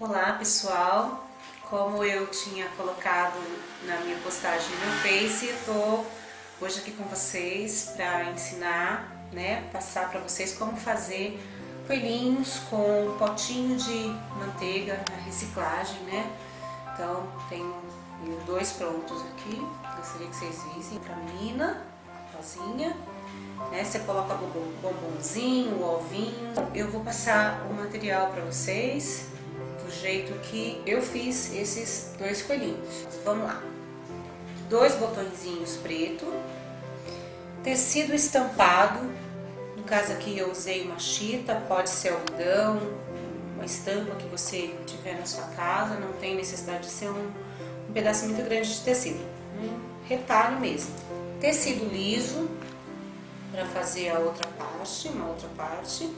Olá pessoal, como eu tinha colocado na minha postagem no meu Face, eu tô hoje aqui com vocês para ensinar, passar para vocês como fazer coelhinhos com um potinho de manteiga na reciclagem, Então tenho dois prontos aqui, gostaria que vocês vissem para menina, rosinha. Você coloca o bombonzinho, o ovinho. Eu vou passar o material para vocês do jeito que eu fiz esses dois coelhinhos. Vamos lá. 2 botõezinhos preto, tecido estampado. No caso aqui eu usei uma chita, pode ser algodão, uma estampa que você tiver na sua casa. Não tem necessidade de ser um pedaço muito grande de tecido, um retalho mesmo. Tecido liso para fazer uma outra parte,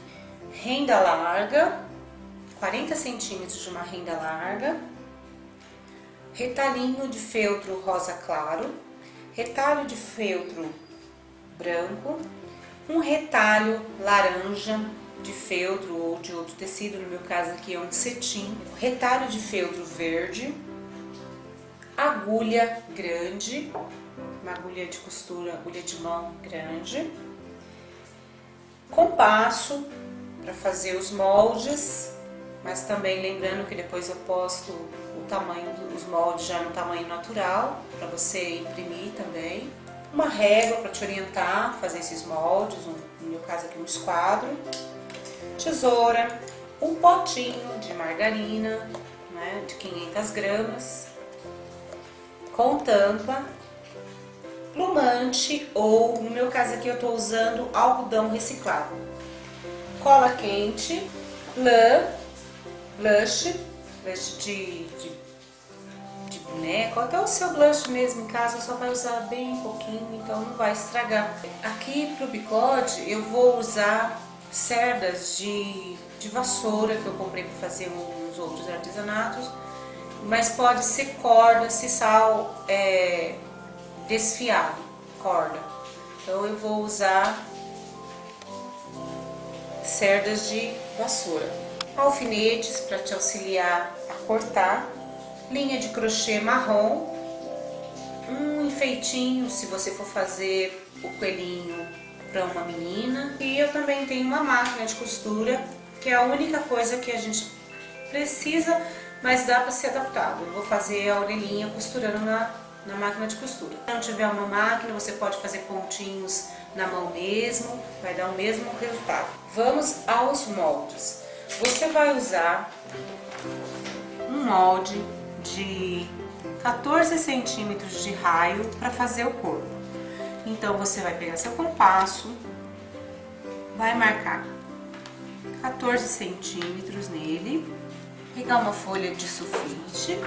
renda larga, 40 centímetros de uma renda larga, retalhinho de feltro rosa claro, retalho de feltro branco, um retalho laranja de feltro ou de outro tecido, no meu caso aqui é um cetim, retalho de feltro verde, agulha grande, uma agulha de costura, agulha de mão grande, compasso para fazer os moldes, mas também lembrando que depois eu posto o tamanho dos moldes já no tamanho natural, para você imprimir também. Uma régua para te orientar a fazer esses moldes, no meu caso aqui um esquadro, tesoura, um potinho de margarina, de 500 gramas, com tampa, plumante ou, no meu caso aqui eu estou usando algodão reciclado, cola quente, lã, blush de boneco, até o seu blush mesmo em casa, só vai usar bem pouquinho, então não vai estragar. Aqui pro bigode eu vou usar cerdas de vassoura que eu comprei para fazer uns outros artesanatos, mas pode ser corda, sisal desfiado, corda. Então eu vou usar cerdas de vassoura. Alfinetes para te auxiliar a cortar, linha de crochê marrom, um enfeitinho se você for fazer o coelhinho para uma menina. E eu também tenho uma máquina de costura, que é a única coisa que a gente precisa, mas dá para ser adaptado. Eu vou fazer a orelhinha costurando na máquina de costura. Se não tiver uma máquina, você pode fazer pontinhos na mão mesmo, vai dar o mesmo resultado. Vamos aos moldes. Você vai usar um molde de 14 centímetros de raio para fazer o corpo. Então você vai pegar seu compasso, vai marcar 14 centímetros nele, pegar uma folha de sulfite,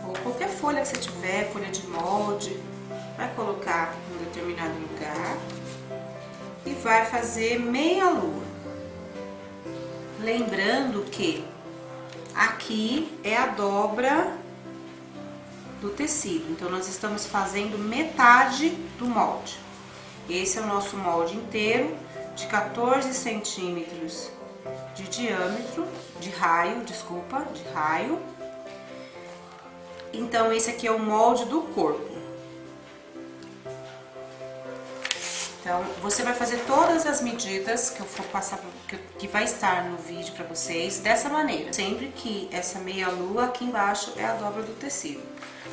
ou qualquer folha que você tiver, folha de molde, vai colocar em um determinado lugar e vai fazer meia lua. Lembrando que aqui é a dobra do tecido, então nós estamos fazendo metade do molde. Esse é o nosso molde inteiro de 14 centímetros de diâmetro, de raio. Então esse aqui é o molde do corpo. Então, você vai fazer todas as medidas que eu vou passar, que vai estar no vídeo para vocês, dessa maneira. Sempre que essa meia lua aqui embaixo é a dobra do tecido.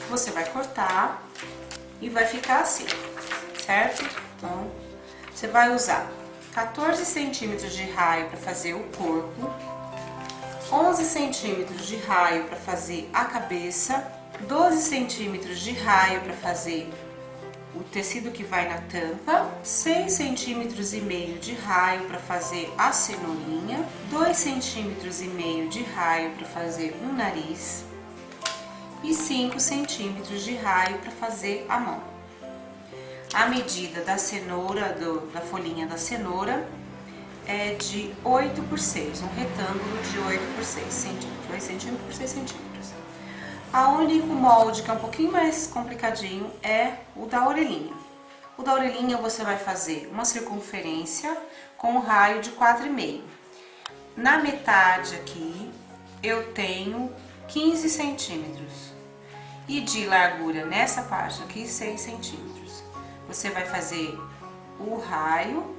Você vai cortar e vai ficar assim, certo? Então, você vai usar 14 centímetros de raio para fazer o corpo, 11 centímetros de raio para fazer a cabeça, 12 centímetros de raio para fazer o tecido que vai na tampa, 6 centímetros e meio de raio para fazer a cenourinha, 2 centímetros e meio de raio para fazer um nariz e 5 centímetros de raio para fazer a mão. A medida da cenoura, da folhinha da cenoura, é de 8 por 6, um retângulo de 8 por 6 centímetros, 2 centímetros por 6 centímetros. O único molde que é um pouquinho mais complicadinho é o da orelhinha. O da orelhinha você vai fazer uma circunferência com um raio de 4,5. Na metade aqui, eu tenho 15 centímetros. E de largura nessa parte aqui, 6 centímetros. Você vai fazer o raio,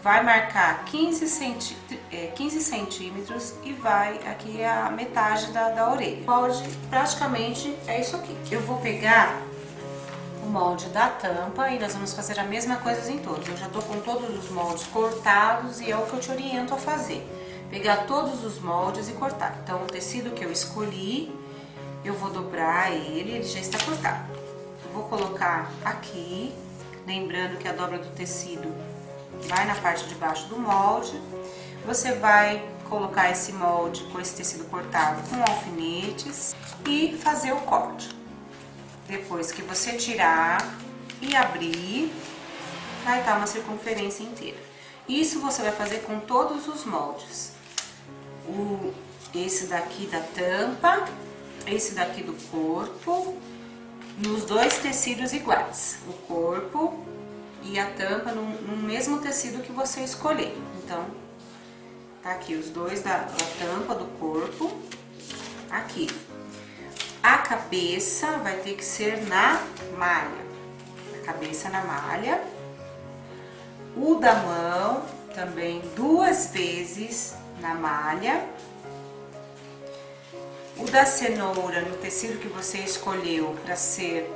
vai marcar 15 centímetros e vai aqui a metade da orelha. Molde praticamente é isso aqui. Eu vou pegar o molde da tampa e nós vamos fazer a mesma coisa em todos. Eu já tô com todos os moldes cortados e é o que eu te oriento a fazer. Pegar todos os moldes e cortar. Então o tecido que eu escolhi, eu vou dobrar ele já está cortado. Eu vou colocar aqui, lembrando que a dobra do tecido vai na parte de baixo do molde. Você vai colocar esse molde com esse tecido cortado com alfinetes e fazer o corte. Depois que você tirar e abrir, vai estar uma circunferência inteira. Isso você vai fazer com todos os moldes. Esse daqui da tampa, esse daqui do corpo, nos dois tecidos iguais. O corpo e a tampa no mesmo tecido que você escolher. Então, tá aqui os dois da tampa do corpo, aqui. A cabeça vai ter que ser na malha, a cabeça na malha. O da mão também 2 vezes na malha. O da cenoura no tecido que você escolheu para ser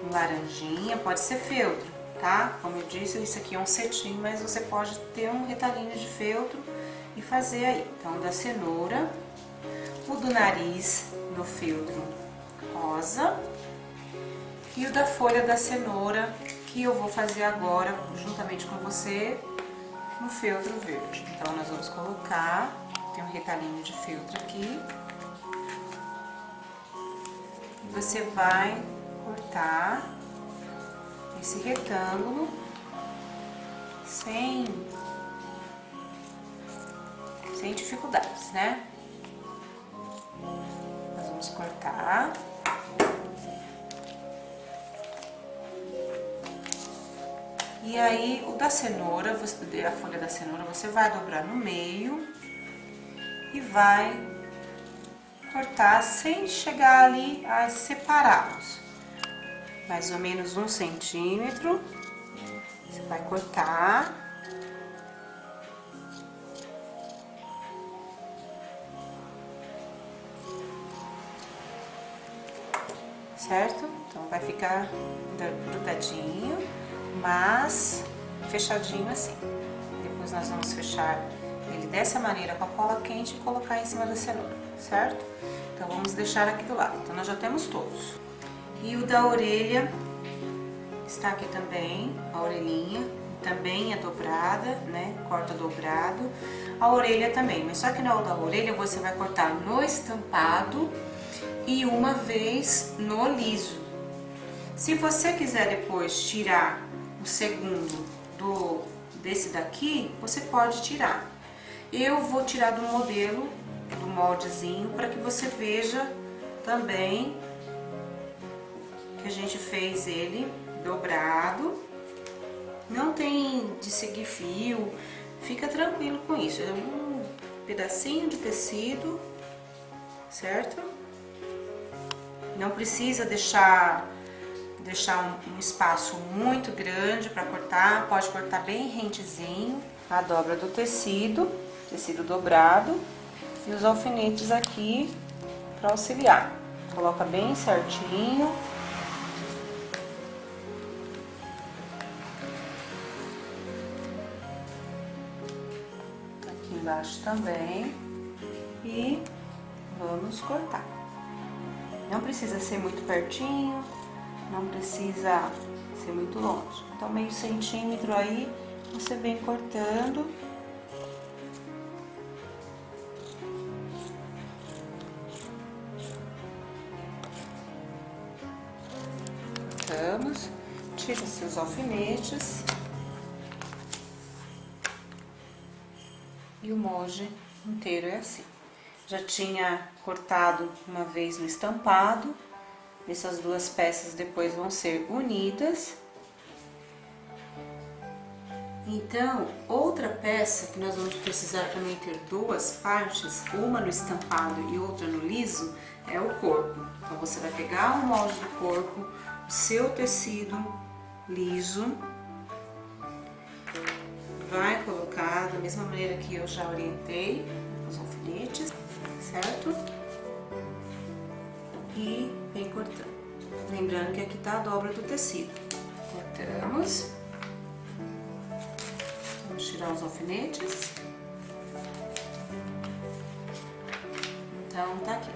um laranjinha, pode ser feltro, tá? Como eu disse, isso aqui é um cetim, mas você pode ter um retalhinho de feltro e fazer aí. Então, o da cenoura, o do nariz no feltro rosa e o da folha da cenoura, que eu vou fazer agora juntamente com você no feltro verde. Então, nós vamos colocar, tem um retalhinho de feltro aqui. Você vai cortar esse retângulo sem dificuldades, né? Nós vamos cortar. E aí, o da cenoura, a folha da cenoura, você vai dobrar no meio e vai cortar sem chegar ali a separá-los. Mais ou menos 1 centímetro. Você vai cortar. Certo? Então vai ficar grudadinho, mas fechadinho assim. Depois nós vamos fechar ele dessa maneira com a cola quente e colocar em cima da cenoura, certo? Então vamos deixar aqui do lado. Então nós já temos todos. E o da orelha está aqui também, a orelhinha também é dobrada, né? Corta dobrado. A orelha também, mas só que na da orelha você vai cortar no estampado e uma vez no liso. Se você quiser depois tirar o segundo desse daqui, você pode tirar. Eu vou tirar do modelo, do moldezinho, para que você veja também que a gente fez ele dobrado. Não tem de seguir fio, fica tranquilo com isso. É um pedacinho de tecido, certo? Não precisa deixar um espaço muito grande para cortar, pode cortar bem rentezinho. A dobra do tecido dobrado e os alfinetes aqui para auxiliar. Coloca bem certinho. Aqui embaixo também. E vamos cortar. Não precisa ser muito pertinho, não precisa ser muito longe. Então, meio centímetro aí, você vem cortando. Cortamos, tira seus alfinetes. E o molde inteiro é assim. Já tinha cortado uma vez no estampado. Essas duas peças depois vão ser unidas. Então, outra peça que nós vamos precisar também ter duas partes, uma no estampado e outra no liso, é o corpo. Então, você vai pegar o molde do corpo, o seu tecido liso, vai colocar da mesma maneira que eu já orientei, os alfinetes, certo? E vem cortando. Lembrando que aqui tá a dobra do tecido. Cortamos. Vamos tirar os alfinetes. Então, tá aqui,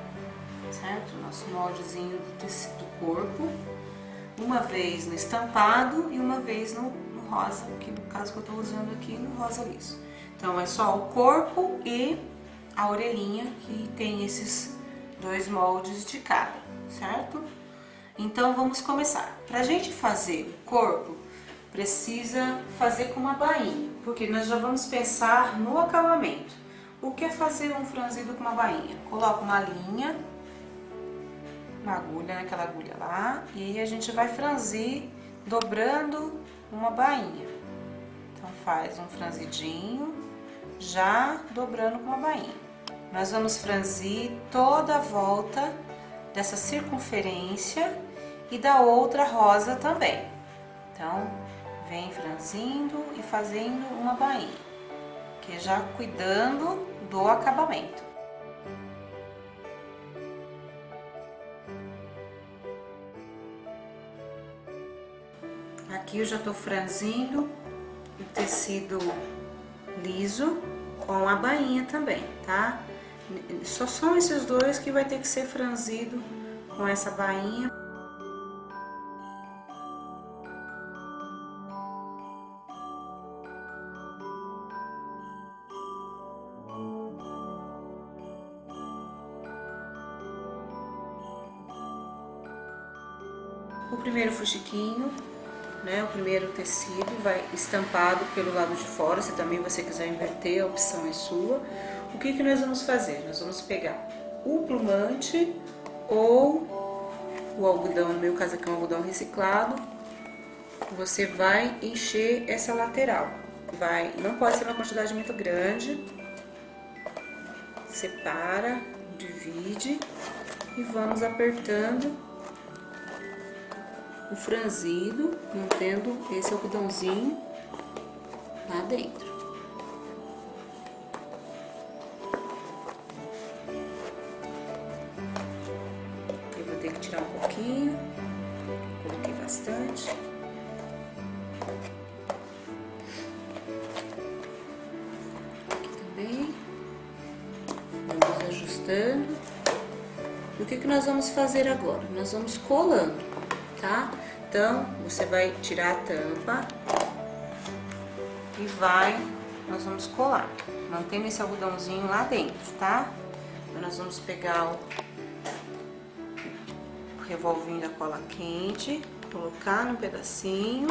certo? Nosso moldezinho do tecido do corpo. Uma vez no estampado e uma vez no rosa, que no caso que eu tô usando aqui, no rosa liso. Então, é só o corpo e a orelhinha, que tem esses dois moldes de cada, certo? Então, vamos começar. Pra gente fazer o corpo, precisa fazer com uma bainha, porque nós já vamos pensar no acabamento. O que é fazer um franzido com uma bainha? Coloca uma linha, uma agulha naquela agulha lá, e aí a gente vai franzir dobrando uma bainha. Então faz um franzidinho, já dobrando com uma bainha. Nós vamos franzir toda a volta dessa circunferência e da outra rosa também. Então, vem franzindo e fazendo uma bainha, que já cuidando do acabamento. Aqui eu já tô franzindo o tecido liso com a bainha também, tá? Só são esses dois que vai ter que ser franzido com essa bainha. O primeiro fuxiquinho, né, o primeiro tecido vai estampado pelo lado de fora. Se também você quiser inverter, a opção é sua. O que nós vamos fazer? Nós vamos pegar o plumante ou o algodão, no meu caso aqui é um algodão reciclado. Você vai encher essa lateral. Não pode ser uma quantidade muito grande. Separa, divide e vamos apertando o franzido, mantendo esse algodãozinho lá dentro. Eu vou ter que tirar um pouquinho, coloquei bastante. Aqui também. Vamos ajustando. E o que nós vamos fazer agora? Nós vamos colando, tá? Então, você vai tirar a tampa e nós vamos colar, mantendo esse algodãozinho lá dentro, tá? Então, nós vamos pegar o revolvinho da cola quente, colocar no pedacinho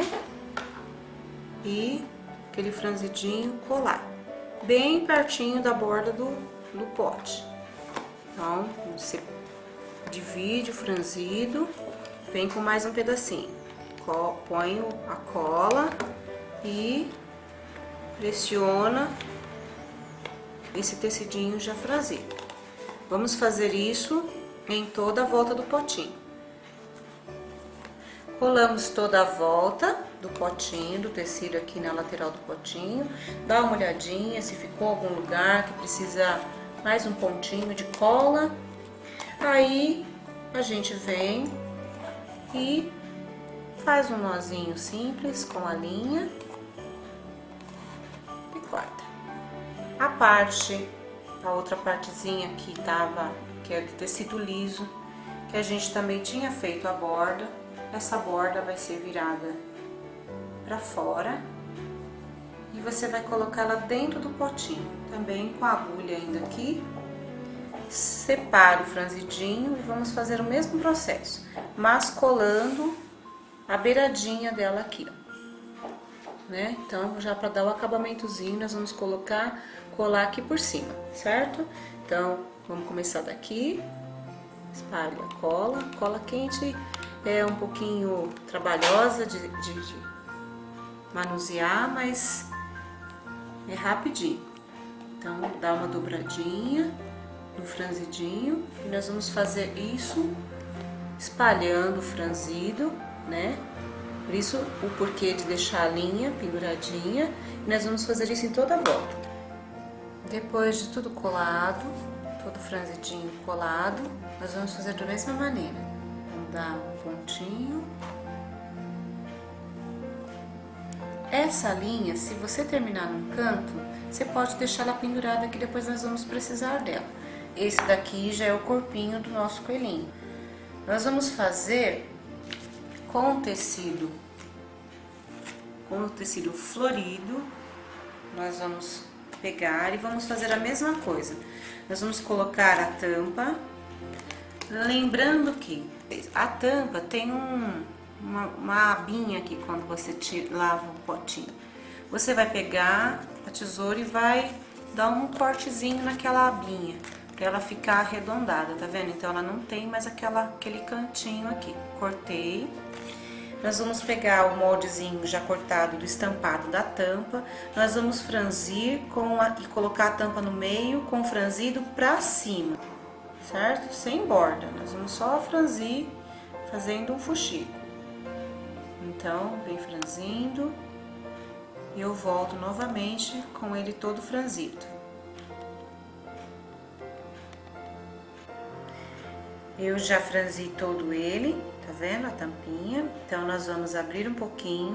e aquele franzidinho colar, bem pertinho da borda do pote. Então, você divide o franzido, vem com mais um pedacinho, põe a cola e pressiona esse tecidinho já franzido. Vamos fazer isso em toda a volta do potinho. Colamos toda a volta do potinho, do tecido aqui na lateral do potinho. Dá uma olhadinha se ficou algum lugar que precisa mais um pontinho de cola. Aí a gente vem e faz um nozinho simples com a linha e corta. A outra partezinha que é de tecido liso, que a gente também tinha feito a borda, essa borda vai ser virada para fora e você vai colocar ela dentro do potinho, também com a agulha ainda aqui. Separa o franzidinho e vamos fazer o mesmo processo, mas colando a beiradinha dela aqui, ó, né? Então, já para dar o acabamentozinho, nós vamos colar aqui por cima, certo? Então, vamos começar daqui, espalha a cola quente é um pouquinho trabalhosa de manusear, mas É rapidinho. Então, dá uma dobradinha no franzidinho e nós vamos fazer isso espalhando o franzido, né? Por isso, o porquê de deixar a linha penduradinha. E nós vamos fazer isso em toda a volta. Depois de tudo colado, todo franzidinho colado, nós vamos fazer da mesma maneira. Vamos dar um pontinho. Essa linha, se você terminar num canto, você pode deixar ela pendurada que depois nós vamos precisar dela. Esse daqui já é o corpinho do nosso coelhinho. Nós vamos fazer com o tecido florido, nós vamos pegar e vamos fazer a mesma coisa. Nós vamos colocar a tampa, lembrando que a tampa tem uma abinha aqui quando você lava o potinho. Você vai pegar a tesoura e vai dar um cortezinho naquela abinha, para ela ficar arredondada, tá vendo? Então ela não tem mais aquele cantinho aqui. Cortei. Nós vamos pegar o moldezinho já cortado do estampado da tampa, nós vamos franzir e colocar a tampa no meio com o franzido pra cima, certo? Sem borda, nós vamos só franzir fazendo um fuxico. Então, vem franzindo e eu volto novamente com ele todo franzido. Eu já franzi todo ele, tá vendo a tampinha? Então, nós vamos abrir um pouquinho,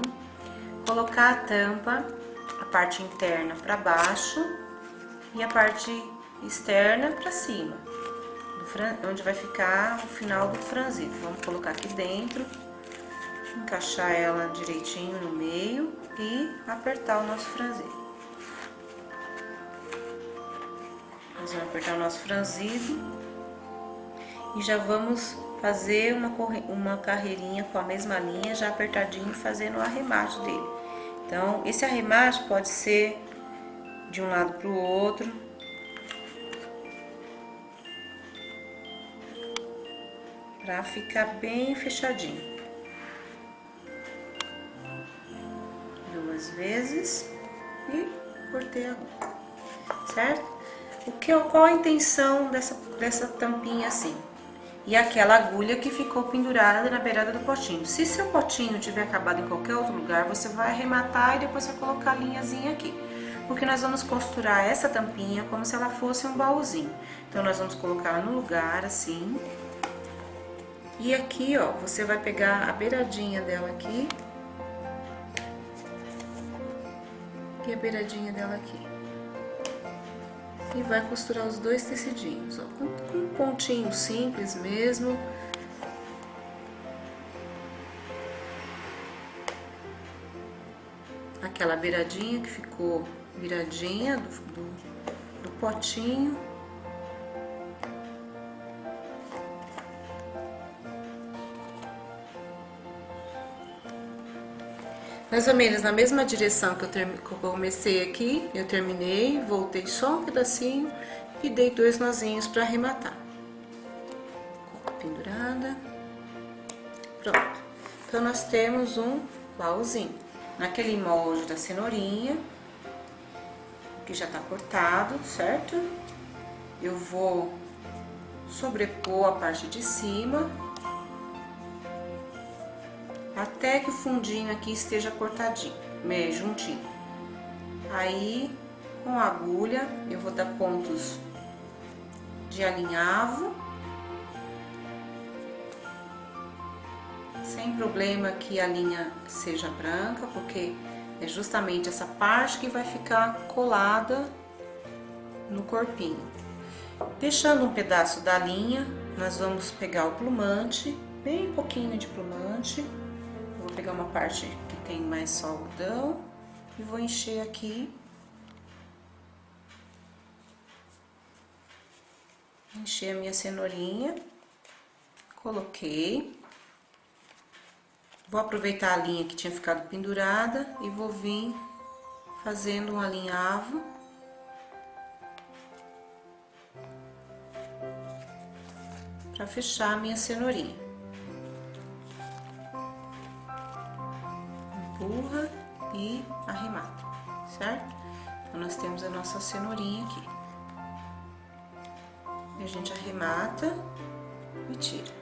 colocar a tampa, a parte interna para baixo e a parte externa para cima, onde vai ficar o final do franzido. Vamos colocar aqui dentro, encaixar ela direitinho no meio e apertar o nosso franzido. Nós vamos apertar o nosso franzido. E já vamos fazer uma carreirinha com a mesma linha, já apertadinho, fazendo o arremate dele. Então, esse arremate pode ser de um lado para o outro. Pra ficar bem fechadinho. 2 vezes e cortei agora, certo? Qual a intenção dessa tampinha assim? E aquela agulha que ficou pendurada na beirada do potinho. Se seu potinho tiver acabado em qualquer outro lugar, você vai arrematar e depois vai colocar a linhazinha aqui. Porque nós vamos costurar essa tampinha como se ela fosse um baúzinho. Então, nós vamos colocar ela no lugar, assim. E aqui, ó, você vai pegar a beiradinha dela aqui. E a beiradinha dela aqui. E vai costurar os dois tecidinhos, ó, com um pontinho simples mesmo. Aquela beiradinha que ficou viradinha do potinho. Mais ou menos na mesma direção que eu comecei aqui, eu terminei, voltei só um pedacinho e dei 2 nozinhos para arrematar. Pendurada. Pronto. Então, nós temos um baúzinho. Naquele molde da cenourinha, que já tá cortado, certo? Eu vou sobrepor a parte de cima, até que o fundinho aqui esteja cortadinho, meio juntinho. Aí, com a agulha, eu vou dar pontos de alinhavo, sem problema que a linha seja branca, porque é justamente essa parte que vai ficar colada no corpinho. Deixando um pedaço da linha, nós vamos pegar o plumante, bem pouquinho de plumante. Vou pegar uma parte que tem mais só algodão e vou encher aqui. Encher a minha cenourinha. Coloquei. Vou aproveitar a linha que tinha ficado pendurada e vou vir fazendo um alinhavo. Pra fechar a minha cenourinha. Empurra e arremata, certo? Então, nós temos a nossa cenourinha aqui. E a gente arremata e tira.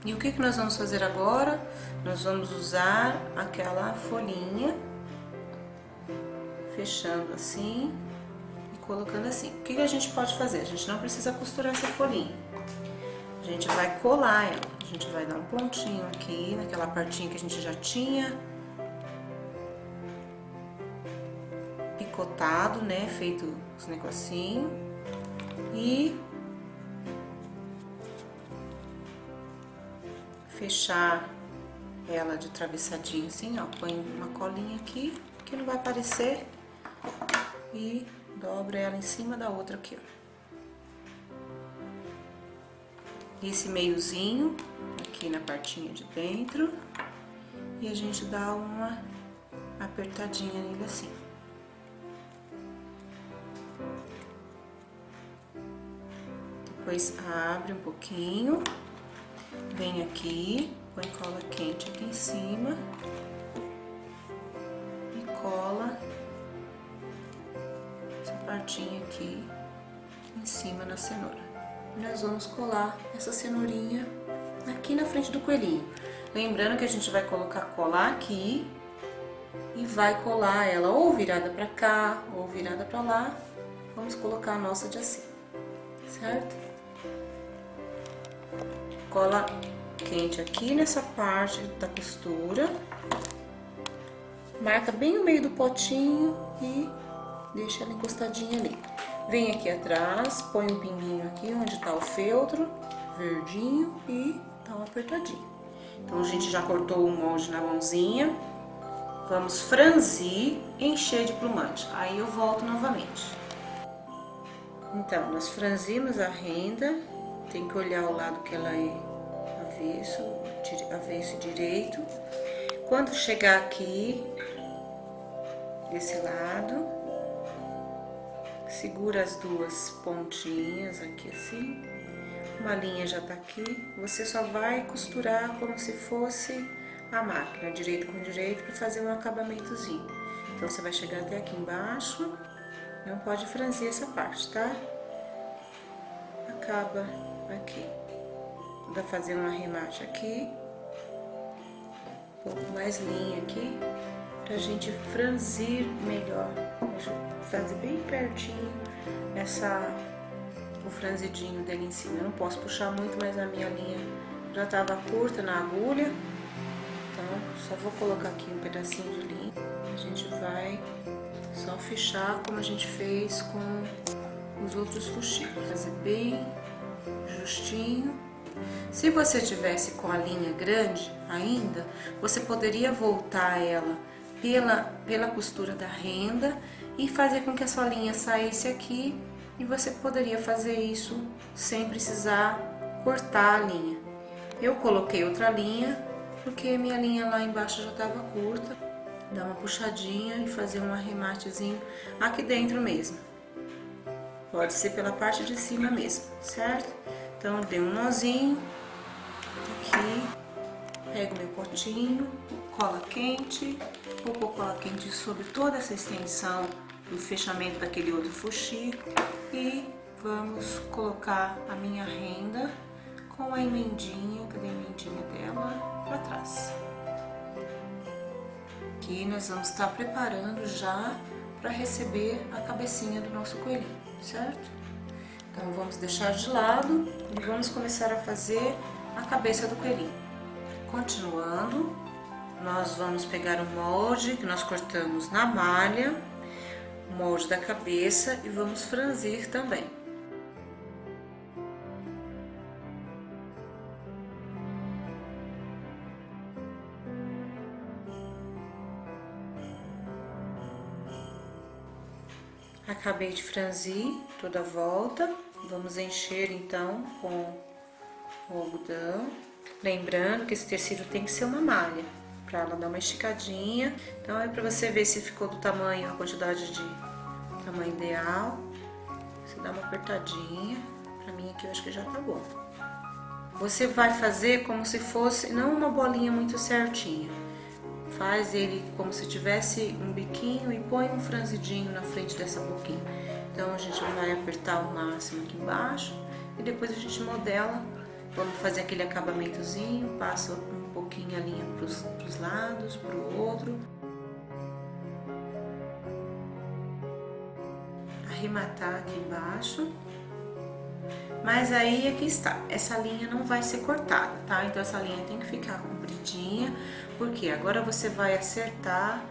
E o que nós vamos fazer agora? Nós vamos usar aquela folhinha, fechando assim e colocando assim. O que a gente pode fazer? A gente não precisa costurar essa folhinha. A gente vai colar ela. A gente vai dar um pontinho aqui, naquela partinha que a gente já tinha picotado, né? Feito os negocinhos. E fechar ela de travessadinho assim, ó. Põe uma colinha aqui, que não vai aparecer. E dobra ela em cima da outra aqui, ó. Esse meiozinho aqui na partinha de dentro. E a gente dá uma apertadinha nele assim. Depois abre um pouquinho. Vem aqui, põe cola quente aqui em cima e cola essa partinha aqui em cima na cenoura. E nós vamos colar essa cenourinha aqui na frente do coelhinho. Lembrando que a gente vai colocar cola aqui e vai colar ela ou virada pra cá ou virada pra lá. Vamos colocar a nossa de assim, certo? Cola quente aqui nessa parte da costura, marca bem o meio do potinho e deixa ela encostadinha ali. Vem aqui atrás, põe um pinguinho aqui onde tá o feltro verdinho e dá uma apertadinha. Então a gente já cortou o molde na mãozinha, vamos franzir e encher de plumante. Aí eu volto novamente. Então, nós franzimos a renda. Tem que olhar o lado que ela é avesso e direito. Quando chegar aqui, desse lado, segura as duas pontinhas aqui assim. Uma linha já tá aqui. Você só vai costurar como se fosse a máquina, direito com direito, para fazer um acabamentozinho. Então, você vai chegar até aqui embaixo. Não pode franzir essa parte, tá? Acaba aqui. Vai fazer um arremate aqui, um pouco mais linha aqui, pra gente franzir melhor. Deixa eu fazer bem pertinho o franzidinho dele em cima. Eu não posso puxar muito, mas a minha linha já tava curta na agulha, então só vou colocar aqui um pedacinho de linha. A gente vai só fechar como a gente fez com os outros fuxicos, fazer bem justinho. Se você tivesse com a linha grande ainda, você poderia voltar ela pela costura da renda e fazer com que a sua linha saísse aqui, e você poderia fazer isso sem precisar cortar a linha. Eu coloquei outra linha porque minha linha lá embaixo já estava curta. Dá uma puxadinha e fazer um arrematezinho aqui dentro mesmo. Pode ser pela parte de cima mesmo, certo? Então, dei um nozinho aqui, pego meu potinho, cola quente, vou pôr cola quente sobre toda essa extensão do fechamento daquele outro fuxico e vamos colocar a minha renda com a emendinha, cadê a emendinha dela? Pra trás. Aqui nós vamos estar preparando já para receber a cabecinha do nosso coelhinho, certo? Então, vamos deixar de lado e vamos começar a fazer a cabeça do coelhinho. Continuando, nós vamos pegar o molde que nós cortamos na malha, o molde da cabeça, e vamos franzir também. Acabei de franzir toda a volta. Vamos encher então com o algodão. Lembrando que esse tecido tem que ser uma malha, para ela dar uma esticadinha. Então é para você ver se ficou do tamanho, a quantidade de tamanho ideal. Você dá uma apertadinha. Para mim aqui eu acho que já tá bom. Você vai fazer como se fosse não uma bolinha muito certinha. faz ele como se tivesse um biquinho e põe um franzidinho na frente dessa boquinha. Então a gente vai apertar o máximo aqui embaixo e depois a gente modela. Vamos fazer aquele acabamentozinho, passa um pouquinho a linha pros lados, pro outro. Arrematar aqui embaixo. Mas aí aqui está, essa linha não vai ser cortada, tá? Então essa linha tem que ficar compridinha, porque agora você vai acertar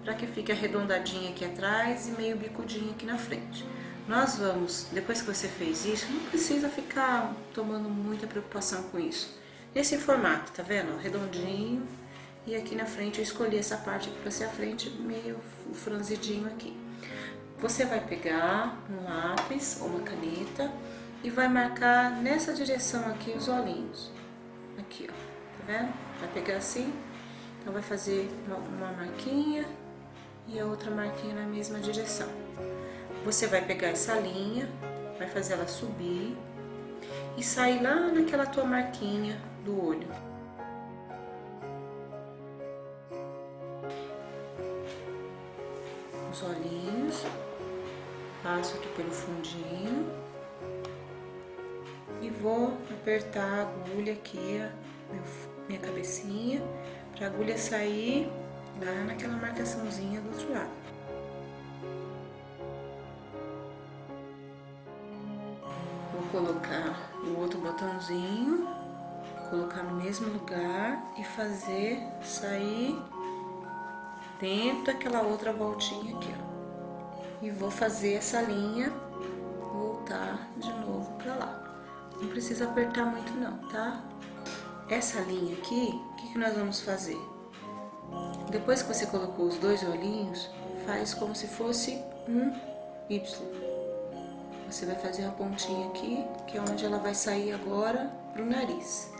para que fique arredondadinha aqui atrás e meio bicudinha aqui na frente. Nós vamos, depois que você fez isso, não precisa ficar tomando muita preocupação com isso. Nesse formato, tá vendo? Redondinho, e aqui na frente eu escolhi essa parte aqui para ser a frente, meio franzidinho aqui. Você vai pegar um lápis ou uma caneta e vai marcar nessa direção aqui os olhinhos. Aqui, ó, tá vendo? Vai pegar assim, então vai fazer uma marquinha e a outra marquinha na mesma direção. Você vai pegar essa linha, vai fazer ela subir e sair lá naquela tua marquinha do olho. Os olhinhos, passo aqui pelo fundinho e vou apertar a agulha aqui, minha cabecinha, para a agulha sair lá naquela marcaçãozinha do outro lado. Vou colocar o outro botãozinho, colocar no mesmo lugar e fazer sair dentro daquela outra voltinha aqui, ó. E vou fazer essa linha voltar de novo pra lá. Não precisa apertar muito não, tá? Essa linha aqui, o que nós vamos fazer? Depois que você colocou os dois olhinhos, faz como se fosse um Y. Você vai fazer a pontinha aqui, que é onde ela vai sair agora pro nariz.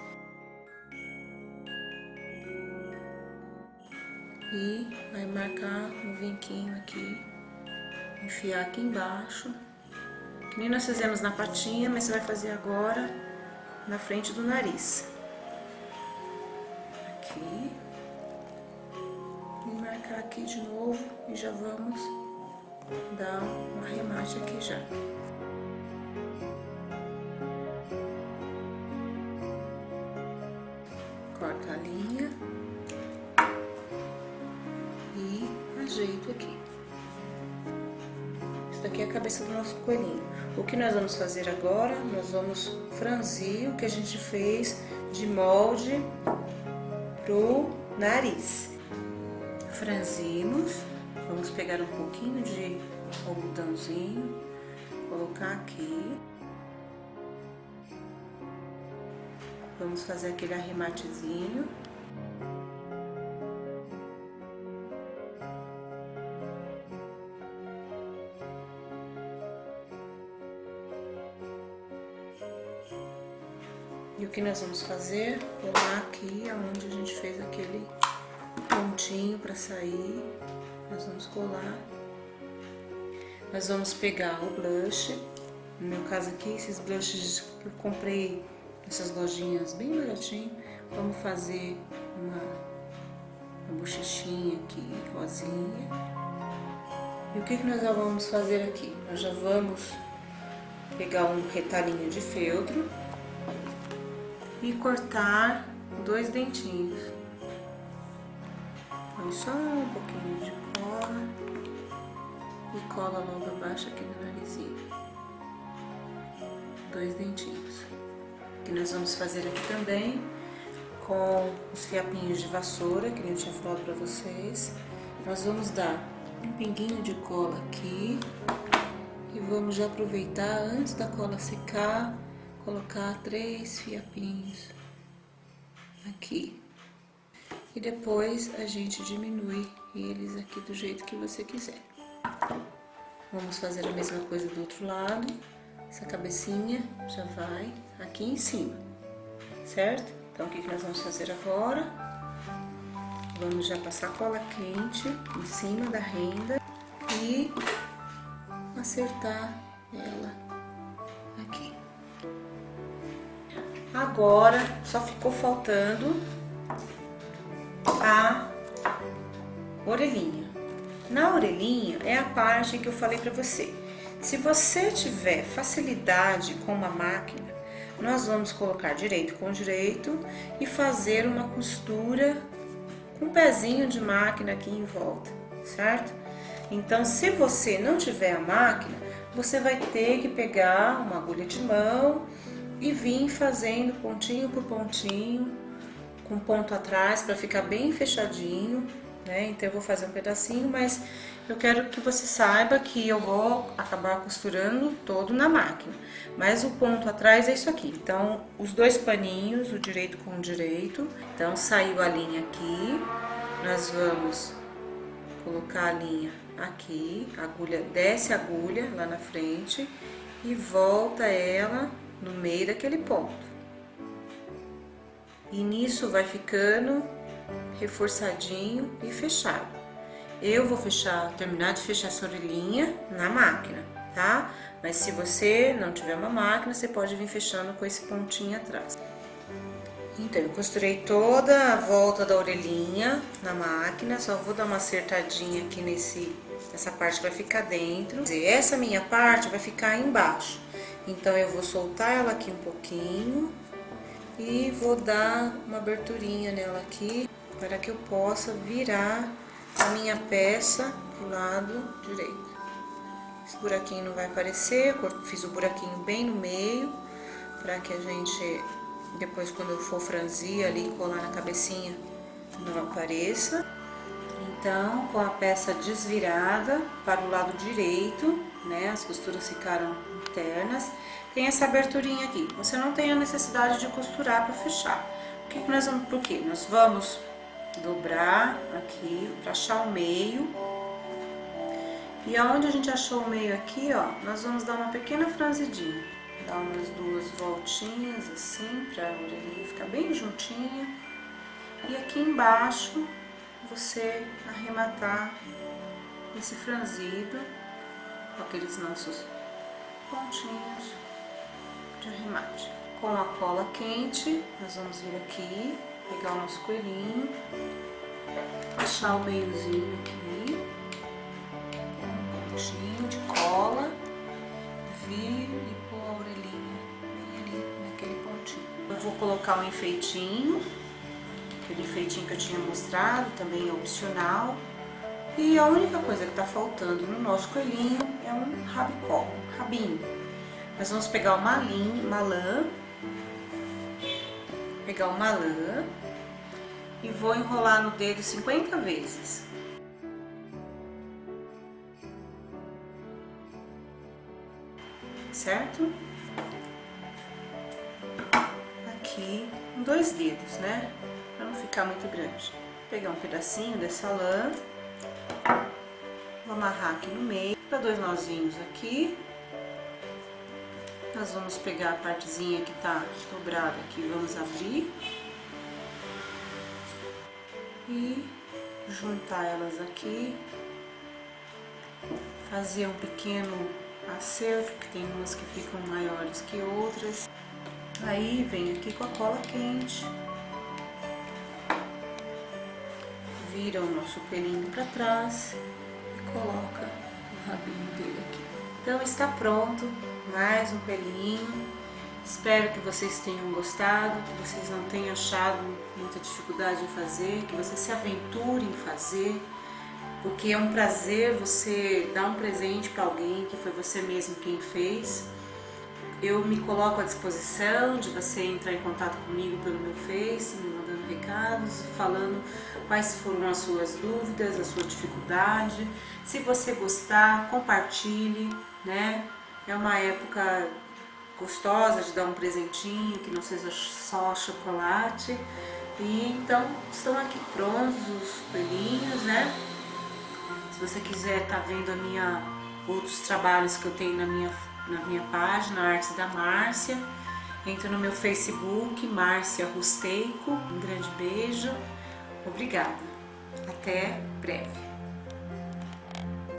E vai marcar um vinquinho aqui, enfiar aqui embaixo, que nem nós fizemos na patinha, mas você vai fazer agora na frente do nariz. Aqui. E marcar aqui de novo e já vamos dar um arremate aqui já. Corta a linha e ajeito aqui. Isso daqui é a cabeça do nosso coelhinho. O que nós vamos fazer agora? Nós vamos franzir o que a gente fez de molde pro nariz. Franzimos, vamos pegar um pouquinho de algodãozinho, colocar aqui. Vamos fazer aquele arrematezinho. E o que nós vamos fazer? Colar aqui onde a gente fez aquele pontinho para sair. Nós vamos colar. Nós vamos pegar o blush. No meu caso aqui, esses blushes que eu comprei nessas lojinhas bem baratinho. Vamos fazer uma bochechinha aqui, rosinha. E o que nós já vamos fazer aqui? Nós já vamos pegar um retalhinho de feltro e cortar 2 dentinhos. Põe só um pouquinho de cola e cola logo abaixo aqui do narizinho. 2 dentinhos. O que nós vamos fazer aqui também com os fiapinhos de vassoura, que eu tinha falado pra vocês. Nós vamos dar um pinguinho de cola aqui e vamos já aproveitar antes da cola secar, colocar 3 fiapinhos aqui. E depois a gente diminui eles aqui do jeito que você quiser. Vamos fazer a mesma coisa do outro lado. Essa cabecinha já vai aqui em cima, certo? Então o que nós vamos fazer agora? Vamos já passar cola quente em cima da renda e acertar ela aqui. Agora só ficou faltando a orelhinha. Na orelhinha é a parte que eu falei pra você. Se você tiver facilidade com uma máquina, nós vamos colocar direito com direito e fazer uma costura com um pezinho de máquina aqui em volta, certo? Então, se você não tiver a máquina, você vai ter que pegar uma agulha de mão e vir fazendo pontinho por pontinho, com ponto atrás para ficar bem fechadinho, né? Então eu vou fazer um pedacinho, mas eu quero que você saiba que eu vou acabar costurando todo na máquina. Mas o ponto atrás é isso aqui. Então, os dois paninhos, o direito com o direito. Então, saiu a linha aqui, nós vamos colocar a linha aqui, a agulha, desce a agulha lá na frente e volta ela no meio daquele ponto. E nisso vai ficando reforçadinho e fechado. Eu vou terminar de fechar essa orelhinha na máquina, tá? Mas se você não tiver uma máquina, você pode vir fechando com esse pontinho atrás. Então, eu costurei toda a volta da orelhinha na máquina, só vou dar uma acertadinha aqui nessa parte que vai ficar dentro. Essa minha parte vai ficar embaixo, então eu vou soltar ela aqui um pouquinho e vou dar uma aberturinha nela aqui, para que eu possa virar a minha peça pro lado direito. Esse buraquinho não vai aparecer, eu fiz o buraquinho bem no meio, para que a gente... Depois, quando eu for franzir ali, colar na cabecinha, não apareça. Então, com a peça desvirada para o lado direito, né? As costuras ficaram internas. Tem essa aberturinha aqui. Você não tem a necessidade de costurar para fechar. Por quê? Nós vamos dobrar aqui para achar o meio. E aonde a gente achou o meio aqui, ó, nós vamos dar uma pequena franzidinha. Dá umas 2 voltinhas assim, pra a orelhinha ficar bem juntinha. E aqui embaixo, você arrematar esse franzido com aqueles nossos pontinhos de arremate. Com a cola quente, nós vamos vir aqui, pegar o nosso coelhinho, achar o meiozinho aqui, um pontinho de cola, vir e pôr a orelhinha bem ali naquele pontinho. Eu vou colocar um enfeitinho, aquele enfeitinho que eu tinha mostrado, também é opcional. E a única coisa que tá faltando no nosso coelhinho é um rabicó, um rabinho. Nós vamos pegar uma lã, e vou enrolar no dedo 50 vezes. Certo? Aqui, com 2 dedos, né? Pra não ficar muito grande. Vou pegar um pedacinho dessa lã, vou amarrar aqui no meio, para 2 nozinhos aqui. Nós vamos pegar a partezinha que tá dobrada aqui, vamos abrir e juntar elas aqui, fazer um pequeno acerto, que tem umas que ficam maiores que outras. Aí vem aqui com a cola quente, vira o nosso coelhinho para trás e coloca o rabinho dele aqui. Então está pronto mais um coelhinho. Espero que vocês tenham gostado, que vocês não tenham achado muita dificuldade em fazer, que você se aventure em fazer, porque é um prazer você dar um presente para alguém que foi você mesmo quem fez. Eu me coloco à disposição de você entrar em contato comigo pelo meu Face, me mandando recados, falando quais foram as suas dúvidas, a sua dificuldade. Se você gostar, compartilhe, né? É uma época gostosa de dar um presentinho, que não seja só chocolate. E então, estão aqui prontos os coelhinhos, né? Se você quiser estar vendo outros trabalhos que eu tenho na minha página, Artes da Márcia, entra no meu Facebook, Márcia Rusteico. Um grande beijo, obrigada, até breve.